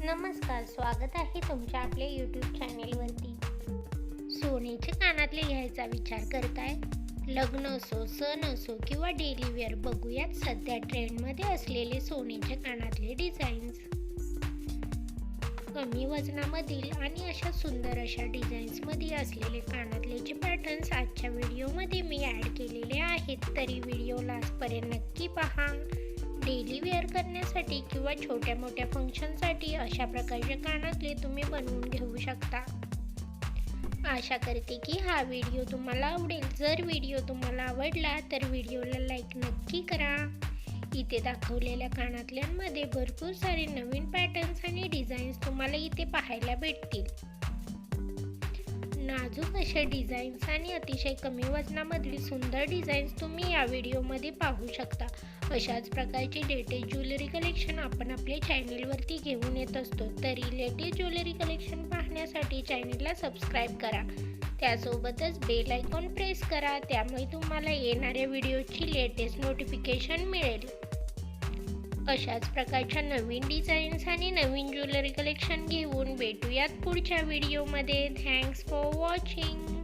नमस्कार, स्वागत आहे तुमच्या आपल्या यूट्यूब चॅनेलवरती. सोन्याचे कानातले घ्यायचा विचार करताय? लग्न असो, सण असो किंवा डेली वेअर, बघूयात सध्या ट्रेंडमध्ये असलेले सोन्याचे कानातले डिझाईन्स. कमी वजनामधील आणि अशा सुंदर अशा डिझाईन्समध्ये असलेले कानातल्याचे पॅटर्न्स आजच्या व्हिडिओमध्ये मी ॲड केलेले आहेत. तरी व्हिडिओ लास्टपर्यंत नक्की पहा. डेली वेअर करण्यासाठी किंवा छोट्या मोठ्या फंक्शनसाठी अशा प्रकारचे कानातले तुम्ही बनवून घेऊ शकता. आशा करते की हा व्हिडिओ तुम्हाला आवडेल. जर व्हिडिओ तुम्हाला आवडला तर व्हिडिओला लाईक नक्की करा. इथे दाखवलेल्या कानातल्यांमध्ये भरपूर सारे नवीन पॅटर्न्स आणि डिझाईन्स तुम्हाला इथे पाहायला भेटतील. नाजूक अशा डिझाईन्स आणि अतिशय कमी वजनामधील सुंदर डिझाईन्स तुम्ही या व्हिडिओमध्ये पाहू शकता. अशाच प्रकारचे लेटेस्ट ज्वेलरी कलेक्शन आपण आपल्या चॅनेलवरती घेऊन येत असतो. तरी लेटेस्ट ज्वेलरी कलेक्शन पाहण्यासाठी चॅनेलला सबस्क्राईब करा. त्यासोबतच बेल आयकॉन प्रेस करा, त्यामुळे तुम्हाला येणाऱ्या व्हिडिओची लेटेस्ट नोटिफिकेशन मिळेल. अशाच प्रकारच्या नवीन डिझाईन्स आणि नवीन ज्वेलरी कलेक्शन घेऊन भेटूयात पुढच्या व्हिडिओमध्ये. Thanks for watching.